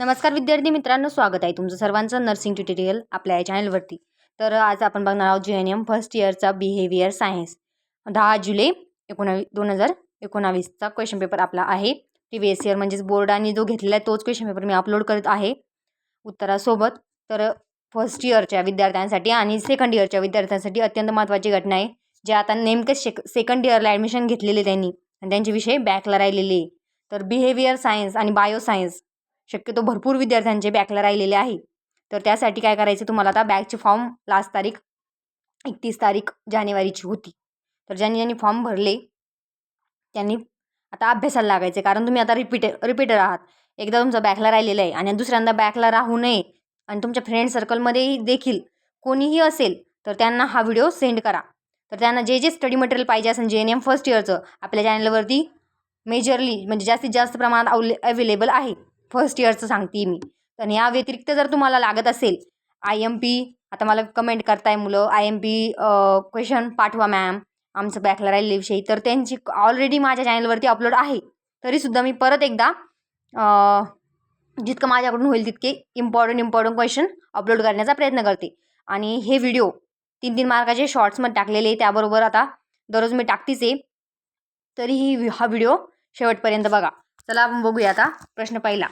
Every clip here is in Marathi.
नमस्कार विद्यार्थी मित्रांनो, स्वागत आहे तुमचं सर्वांचं नर्सिंग ट्युटोरियल आपल्या या चॅनलवरती. तर आज आपण बघणार आहोत JNM फर्स्ट इयरचा बिहेवियर सायन्स 10 जुलै 2019चा क्वेश्चन पेपर आपला आहे. प्रिव्हियस इयर म्हणजेच बोर्डाने जो घेतलेला आहे तोच क्वेश्चन पेपर मी अपलोड करत आहे उत्तरासोबत. तर फर्स्ट इयरच्या विद्यार्थ्यांसाठी आणि सेकंड इयरच्या विद्यार्थ्यांसाठी अत्यंत महत्त्वाची घटना आहे. जे आता नेमके सेकंड इयरला ॲडमिशन घेतलेले त्यांनी आणि त्यांचे विषय बॅकला राहिलेले. तर बिहेवियर सायन्स आणि बायोसायन्स शक्यतो भरपूर विद्यार्थ्यांचे बॅकला राहिलेले आहे. तर त्यासाठी काय करायचं, तुम्हाला आता बॅकचे फॉर्म लास्ट तारीख 31 तारीख जानेवारीची होती. तर ज्यांनी फॉर्म भरले त्यांनी आता अभ्यासाला लागायचे, कारण तुम्ही आता रिपीटर आहात. एकदा तुमचा बॅकला राहिलेला आहे आणि दुसऱ्यांदा बॅकला राहू नये आणि तुमच्या फ्रेंड सर्कलमध्येही देखील कोणीही असेल तर त्यांना हा व्हिडिओ सेंड करा. तर त्यांना जे स्टडी मटेरियल पाहिजे असेल JNM फर्स्ट इयरचं आपल्या चॅनलवरती मेजरली म्हणजे जास्तीत जास्त प्रमाणात अवेलेबल आहे. फर्स्ट इयरचं सांगते मी. तर या व्यतिरिक्त जर तुम्हाला लागत असेल IMP, आता मला कमेंट करताय मुलं IMP क्वेश्चन पाठवा मॅम आमचं बॅकला राहिलेले विषयी, तर त्यांची ऑलरेडी माझ्या चॅनलवरती अपलोड आहे. तरीसुद्धा मी परत एकदा जितकं माझ्याकडून होईल तितके इम्पॉर्टंट क्वेश्चन अपलोड करण्याचा प्रयत्न करते. आणि हे व्हिडिओ 3-3 मार्काचे शॉर्ट्समध्ये टाकलेले, त्याबरोबर आता दररोज मी टाकतीच आहे. तरीही हा व्हिडिओ शेवटपर्यंत बघा. चला आपण बघूया. आता प्रश्न पहिला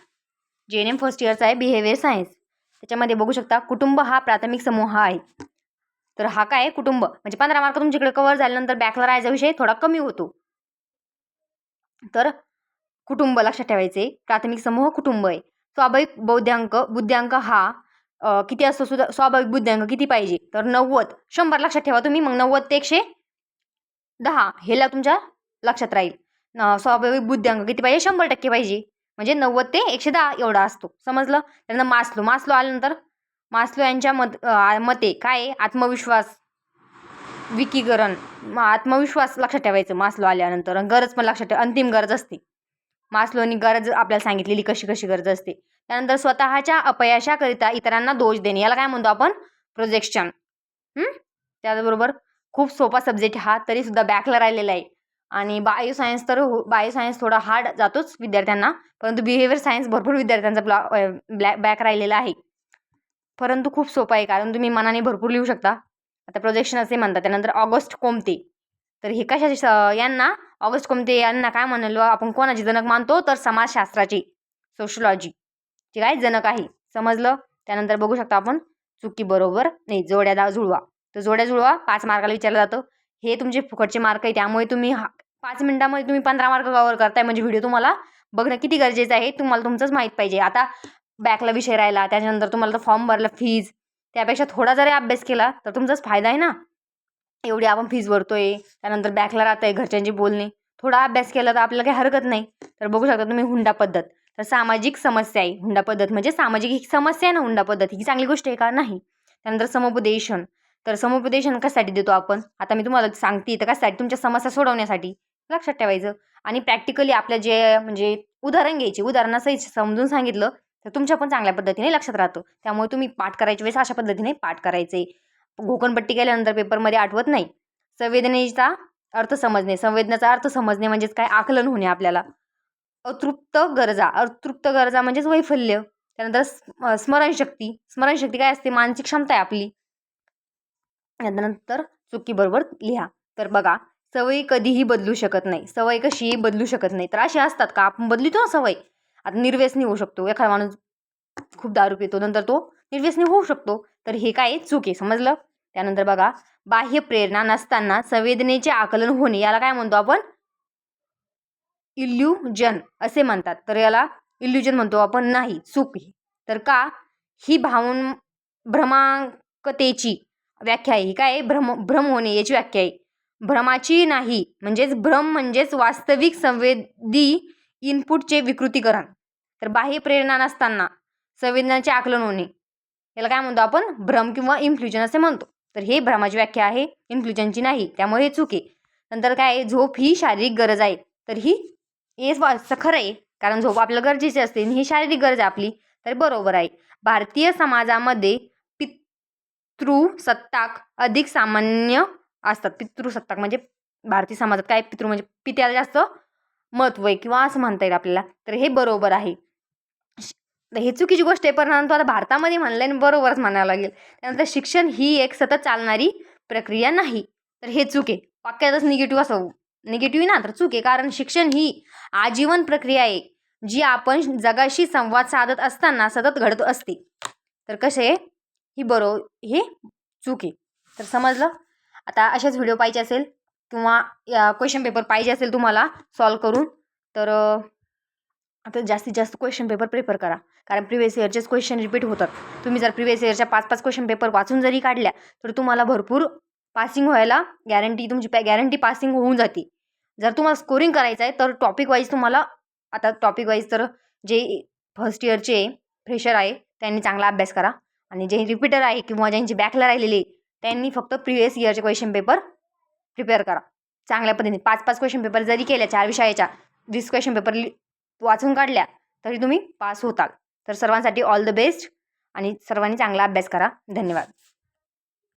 JNM फर्स्ट इयरचा आहे बिहेवियर सायन्स. त्याच्यामध्ये बघू शकता, कुटुंब हा प्राथमिक समूह आहे. तर हा काय कुटुंब म्हणजे 15 मार्क तुमच्याकडे कव्हर झाल्यानंतर बॅकला राहायचा विषय थोडा कमी होतो. तर कुटुंब लक्षात ठेवायचे, प्राथमिक समूह कुटुंब आहे. स्वाभाविक बुद्ध्यांक हा किती असतो सुद्धा, स्वाभाविक बुद्ध्यांक किती पाहिजे तर 90. 100 लक्षात ठेवा तुम्ही, मग 90 ते 110 हेला तुमच्या लक्षात राहील. स्वाभाविक बुद्ध्यांक किती पाहिजे, 100% पाहिजे, म्हणजे 90 ते 110 एवढा असतो. समजलं. त्यानंतर मास्लो आल्यानंतर मास्लो यांच्या मते काय, आत्मविश्वास विकीकरण, आत्मविश्वास लक्षात ठेवायचं मास्लो आल्यानंतर. गरज पण लक्षात ठेवा, अंतिम गरज असते. मास्लोनी गरज आपल्याला सांगितलेली कशी गरज असते. त्यानंतर स्वतःच्या अपयशाकरिता इतरांना दोष देणे, याला काय म्हणतो आपण, प्रोजेक्शन. त्याचबरोबर खूप सोपा सब्जेक्ट हा, तरीसुद्धा बॅकला राहिलेला आहे. आणि बायोसायन्स थोडा हार्ड जातोच विद्यार्थ्यांना, परंतु बिहेवियर सायन्स भरपूर विद्यार्थ्यांचा बॅक राहिलेला आहे. परंतु खूप सोपा आहे, कारण तुम्ही मनाने भरपूर लिहू शकता. आता प्रोजेक्शन असे म्हणतात. त्यानंतर ऑगस्ट कोमते, तर हे यांना ऑगस्ट कोमते यांना काय म्हणलो आपण, कोणाचे जनक मानतो तर समाजशास्त्राचे, सोशलॉजीचे काय जनक आहे. समजलं. त्यानंतर बघू शकता आपण चुकी बरोबर नाही, जोड्या जुळवा. तर जोड्या जुळवा 5 मार्काला विचारलं जातं. हे तुमचे फुकटचे मार्क आहे, त्यामुळे तुम्ही 5 मिनिटामध्ये तुम्ही 15 मार्क कव्हर करताय, म्हणजे व्हिडिओ तुम्हाला बघणं किती गरजेचं आहे तुम्हाला तुमचंच माहीत पाहिजे. आता बॅकला विषय राहिला, त्याच्यानंतर तुम्हाला तर फॉर्म भरला, फीज, त्यापेक्षा थोडा जरी अभ्यास केला तर तुमचाच फायदा आहे ना. एवढी आपण फीज भरतोय, त्यानंतर बॅकला राहतंय, घरच्यांची बोलणे, थोडा अभ्यास केला तर आपल्याला काही हरकत नाही. तर बघू शकता तुम्ही हुंडा पद्धत, तर सामाजिक समस्या आहे. हुंडा पद्धत म्हणजे सामाजिक ही समस्या आहे ना, हुंडा पद्धत ही चांगली गोष्ट आहे का, नाही. त्यानंतर समुपदेशन, तर समुपदेशन कशासाठी देतो आपण, आता मी तुम्हाला सांगते, तर कशासाठी, तुमच्या समस्या सोडवण्यासाठी, लक्षात ठेवायचं. आणि प्रॅक्टिकली आपल्या जे म्हणजे उदाहरण घ्यायचे, उदाहरणासहित समजून सांगितलं तर तुमच्या पण चांगल्या पद्धतीने लक्षात राहतं. त्यामुळे तुम्ही पाठ करायच्या वेळेस अशा पद्धतीने पाठ करायचे. घोकणपट्टी केल्यानंतर पेपरमध्ये आठवत नाही. संवेदनेचा अर्थ समजणे, संवेदनाचा अर्थ समजणे म्हणजेच काय, आकलन होणे आपल्याला. अतृप्त गरजा म्हणजेच वैफल्य. त्यानंतर स्मरणशक्ती काय असते, मानसिक क्षमता आहे आपली. त्यानंतर चुकी बरोबर लिहा. तर बघा, सवयी कधीही बदलू शकत नाही, सवय कशीही बदलू शकत नाही. तर असे असतात का, आपण बदलितो ना सवय. आता निर्व्यसनी होऊ शकतो, एखादा माणूस खूप दारू पितो, नंतर तो निर्व्यसनी होऊ शकतो. तर हे काय चूक आहे, समजलं. त्यानंतर बघा, बाह्य प्रेरणा नसताना संवेदनेचे आकलन होणे, याला काय म्हणतो आपण, इल्युजन असे म्हणतात. तर याला इल्युजन म्हणतो आपण, नाही, चूक ही. तर का, ही भ्रमांकतेची व्याख्या आहे. ही काय, भ्रम होणे याची व्याख्या आहे, भ्रमाची नाही. म्हणजेच भ्रम म्हणजेच वास्तविक संवेदी इनपुटचे विकृतीकरण. तर बाह्य प्रेरणा नसताना संवेदनाचे आकलन होणे, याला काय म्हणतो आपण, भ्रम किंवा इन्फ्ल्युजन असे म्हणतो. तर हे भ्रमाची व्याख्या आहे, इन्फ्ल्युजनची नाही, त्यामुळे हे चूक आहे. नंतर काय, झोप ही शारीरिक गरज आहे. तर ही खरं आहे, कारण झोप आपल्याला गरजेची असते, ही शारीरिक गरज आहे आपली. तर बरोबर आहे. भारतीय समाजामध्ये पितृसत्ताक अधिक सामान्य असतात. पितृसत्ताक म्हणजे भारतीय समाजात काय, पितृ म्हणजे पित्याला जास्त महत्त्व आहे किंवा असं म्हणता येईल आपल्याला. तर हे बरोबर आहे. तर हे चुकीची गोष्ट आहे, परंतु आता भारतामध्ये म्हणलं आणि बरोबरच म्हणावं लागेल. त्यानंतर शिक्षण ही एक सतत चालणारी प्रक्रिया नाही, तर हे चूक आहे. वाक्यातच निगेटिव्ह असं निगेटिव्ह ना, तर चूक आहे. कारण शिक्षण ही आजीवन प्रक्रिया आहे, जी आपण जगाशी संवाद साधत असताना सतत घडत असते. तर कसे ही हे चूक आहे. तर समजलं. आता अशाच व्हिडिओ पाहिजे असेल किंवा क्वेश्चन पेपर पाहिजे असेल तुम्हाला सॉल्व करून, तर आता जास्तीत जास्त क्वेश्चन पेपर प्रिफर करा. कारण प्रिव्हियस इयरचेच क्वेश्चन रिपीट होतात. तुम्ही जर प्रिव्हियस इयरच्या 5-5 क्वेश्चन पेपर वाचून जरी काढल्या, तर तुम्हाला भरपूर पासिंग व्हायला तुमची गॅरंटी पासिंग होऊन जाते. जर तुम्हाला स्कोरिंग करायचं आहे, तर टॉपिक वाईज तुम्हाला आता टॉपिक वाईज तर जे फर्स्ट इयरचे फ्रेशर आहे त्यांनी चांगला अभ्यास करा, आणि जे रिपीटर आहे किंवा ज्यांची बॅकला राहिलेले त्यांनी फक्त प्रिव्हियस इयरचे क्वेश्चन पेपर प्रिपेअर करा चांगल्या पद्धतीने. 5-5 क्वेश्चन पेपर जरी केल्या 4 विषयाच्या 20 क्वेश्चन पेपर वाचून काढल्या तरी तुम्ही पास होताल. तर सर्वांसाठी ऑल द बेस्ट आणि सर्वांनी चांगला अभ्यास करा. धन्यवाद.